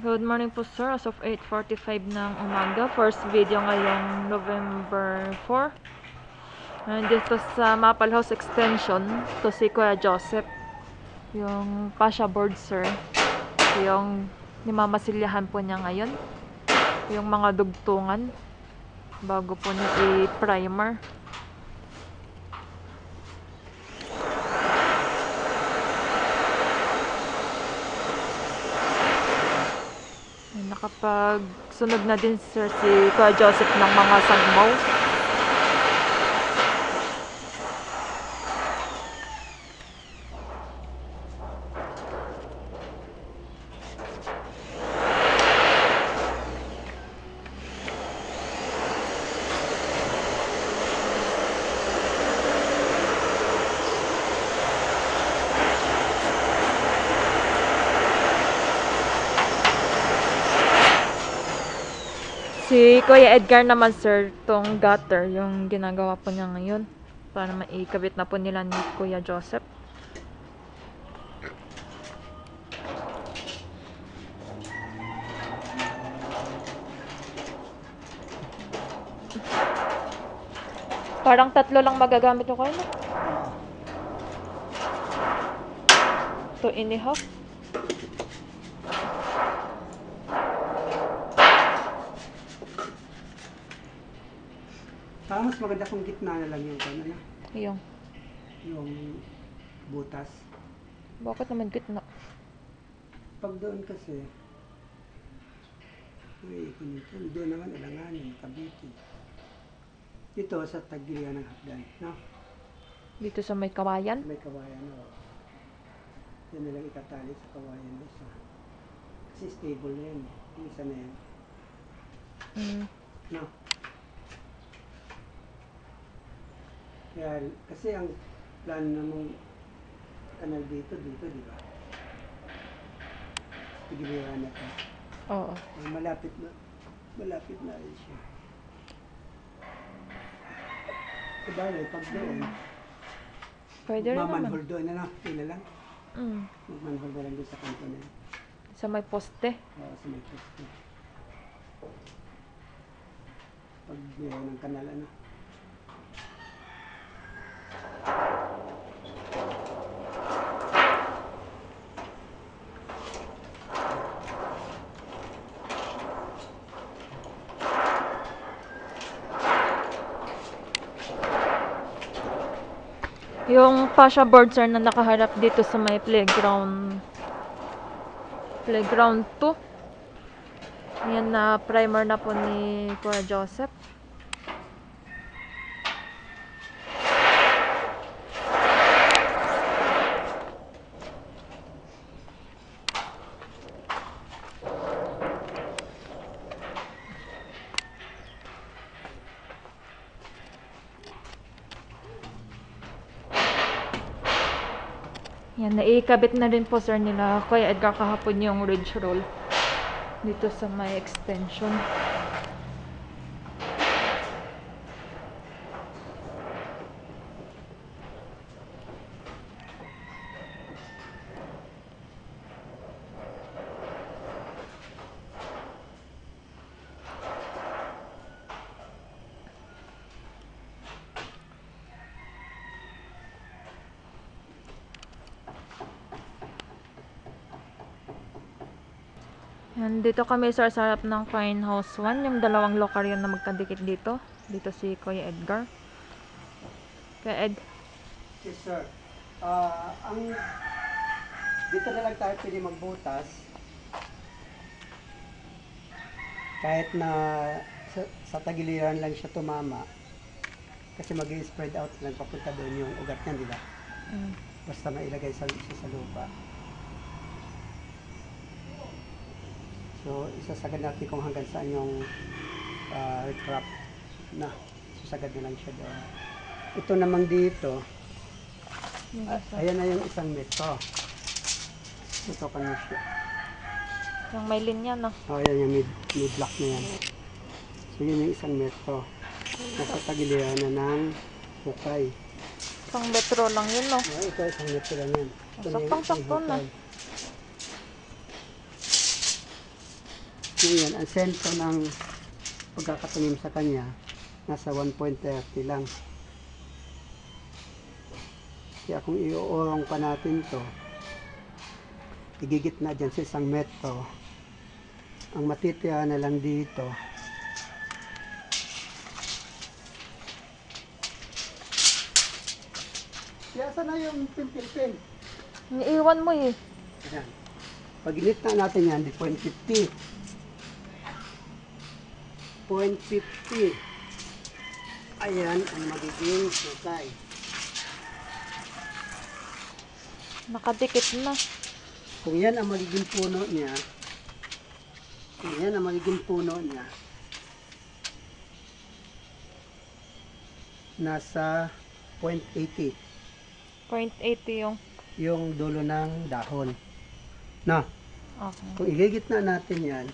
Good morning po sir, as of 8:45 ng umaga. First video ngayong November 4. Dito sa Mapal House Extension, to si Kuya Joseph. Yung Pasha board sir. Yung nimamasilyahan po niya ngayon. Yung mga dugtungan. Bago po niya i-primer. Nakapagsunod na din sir si Kuya Joseph ng mga sagmaw. Si Kuya Edgar naman sir, tong gutter, yung ginagawa po niya ngayon para maikabit na po nila ni Kuya Joseph. Parang tatlo lang magagamit ko kayo. 2.5. Mas maganda kung gitna na lang yung ano, yung butas. Bakit naman gitna? Pag doon kasi, doon naman alanganin, Cavite. Dito sa tagilian ng hagdan, no? Dito sa may kawayan? May kawayan, no? Yan na lang itatali sa kawayan na isa. Kasi stable na yan, yung isa na yan. No? Kaya, kasi ang plan namang kanal dito, di ba? Tigiliran na ito. Oo. Malapit na rin siya. Sabagay, pag doon, Pwede rin naman. mamanhol doon na lang, yun na lang. Magmanhol na lang doon sa kanto na yun. Sa may poste. Oo, sa may poste. Pag ng kanal, ano. Yung Pasha board sir na nakaharap dito sa may playground 2. Yan na primer na po ni Kuya Joseph. Yan, naikabit na rin po sir nila Kuya Edgar kahapon yung ridge roll dito sa may extension. Yan, dito kami sir sa harap ng Fine House 1, yung dalawang lokaryon na magkadikit dito. Dito si Kuya Edgar. Kuya Ed. Yes, sir. Dito na lang tayo pwede magbutas. Kahit na sa tagiliran lang siya tumama. Kasi mag-i-spread out lang papunta doon yung ugat niyan, di ba? Basta mailagay sa lupa. So, isasagad natin kung hanggang saan yung recrap na. Susagad na lang siya doon. Ito namang dito, ayan na yung isang metro. Ito kanya siya. Yung may linya na. Ayan yung mid-block na yan. So, yun yung isang metro. Nasa tagiliran na ng hukay. Isang metro lang yun, no? Ito, isang metro lang yan. Saktong-sakto na. Ngayon, ang sentro ng pagkakatanim sa kanya, nasa 1.30 lang. Kaya kung iuurong pa natin to, igigit na dyan sa 1 metro. Ang matitira na lang dito, kaya saan na yung pin? Iniiwan mo eh. Ayan. Pag init na natin yan, di 0.50. 0.50. Ayan ang magiging supply. Nakadikit na. Kung yan ang magiging puno niya, nasa 0.80 0.80 yung dulo ng dahon. Na, Okay. kung igigitna natin yan,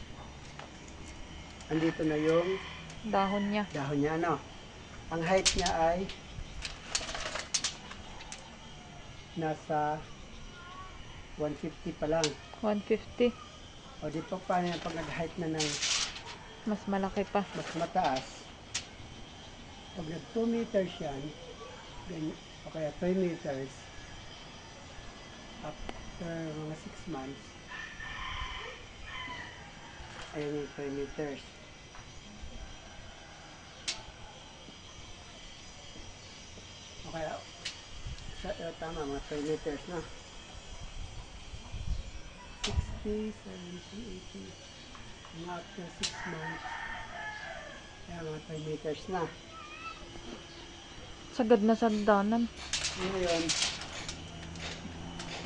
andito na yung Dahon niya. dahon niya, ano? Ang height niya ay nasa 150 pa lang. 150. O dito paano yan pag nag-height na ng Mas malaki pa. mas mataas? Pag nag 2 meters yan, o kaya 3 meters, after mga 6 months, ayan yung 3 meters. O kaya, tama, mga 3 meters na. 60, 70, 80, mga after 6 months, ayan mga 3 meters na. Sagad na sagdanan. Ngayon,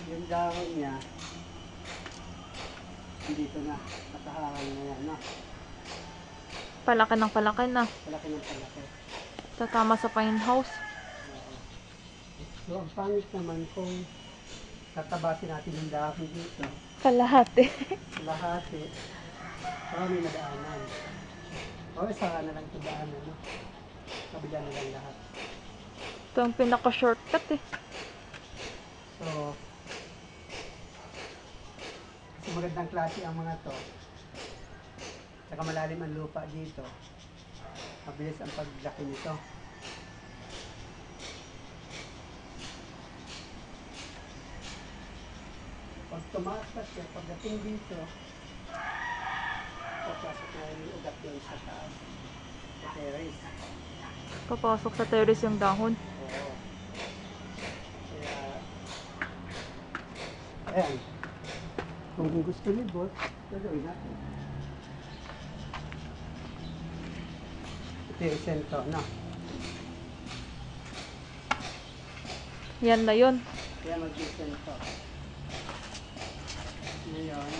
yung dahon niya, dito na, nakaharang na yan, no? Palaki ng palaki na. Palaki ng palaki. Tatama sa pine house. So, ang pangit naman kung tatabasin natin yung dahon dito, Kalahati. lahati, marami na daanan. O, isa na lang ito daanan, no? Kabila na lang lahat. Ito ang pinaka-shortcut eh. So, kasi magandang klase ang mga to. Saka malalim ang lupa dito. Mabilis ang paglaki nito. Pag tumakas siya, pagdating dito, papasok na yung ugat doon sa taas. Sa terrace. Papasok sa terrace yung dahon. Oo. Kaya, ayan. Kung gusto ni boss, gagawin natin. Ito yung sentro, no? Yan na yun. Kaya mag-sentro. Ngayon,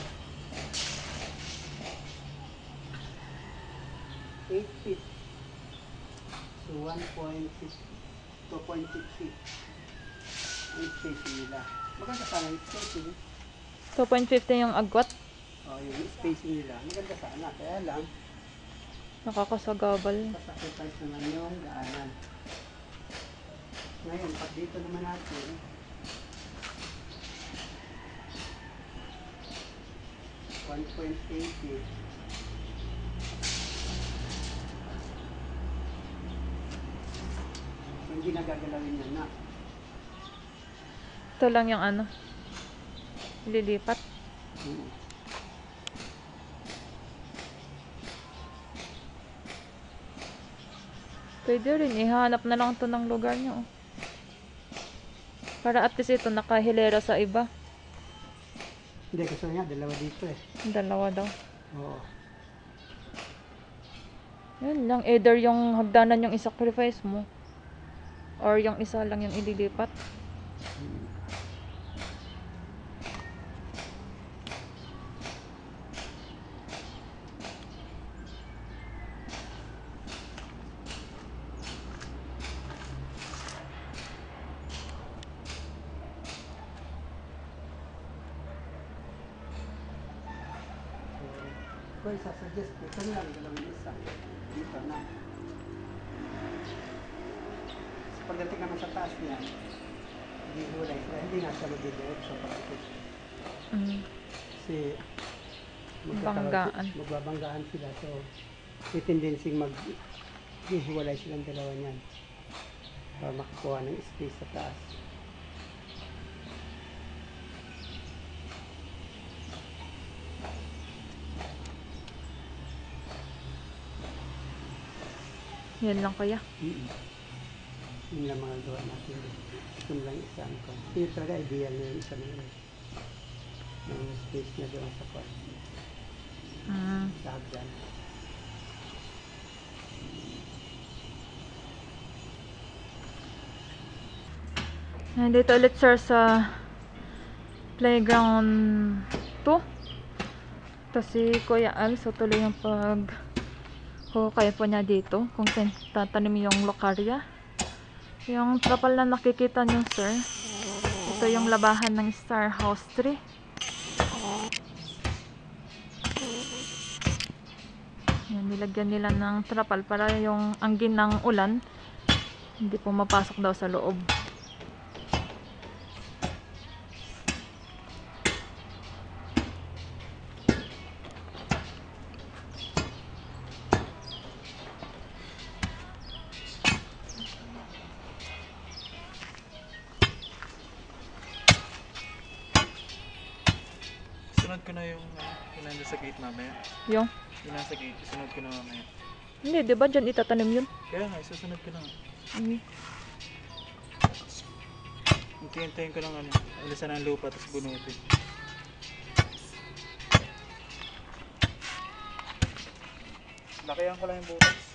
8 feet. So, 1.50. 2.50. Ang spacing nila. Maganda sana yung spacing. 2.50 yung agwat. O, yung spacing nila. Maganda sana. Kaya lang, Nakakasagabal. sacrifice naman yung daanan. Ngayon, pag dito naman natin, $1.80. Hindi nagagalawin yan na. Ito lang yung ano. Lilipat. Pwede rin. Ihanap na lang ito ng lugar nyo. Oh. Para at least ito nakahilera sa iba. Hindi, gusto niya, dalawa dito eh. Dalawa daw. Oo. Yun lang. Either yung hagdanan yung isacrifice mo. Or yung isa lang yung ililipat. Kung isasuggest ko, ito lang, dalawang isa. Dito na. So, pagdating naman sa taas niya, hindi hulay. Kaya hindi nga siya magdidiretso pagdating. Mm. Kasi Banggaan. Magbabanggaan sila. So, may tendency hihiwalay silang dalawa niyan para makakuha ng space sa taas. Yan lang kuya. Yun lang mga gawa natin. Yun lang isa ko. Yun talaga ideal na yung isa na yun. Yung space na doon sa kwarto. Sa hagdan. Nandito ulit sir sa playground 2. Tapos si Kuya Al, so tuloy yung hukay po niya dito kung saan tatanim yung locarya. Yung trapal na nakikita nyo sir, ito yung labahan ng Star House Tree. Yan, nilagyan nila ng trapal para yung anggin ng ulan hindi po mapasok daw sa loob. Sunod ko na yung nandun sa gate mamaya. Yung? Yung nasa gate, sunod ko na mamaya. Hindi, di ba dyan itatanim yun? Kaya nga, isusunod ko na. Hintayin ko lang alisan ng lupa tapos bunutin. Lakihan ko lang yung butas.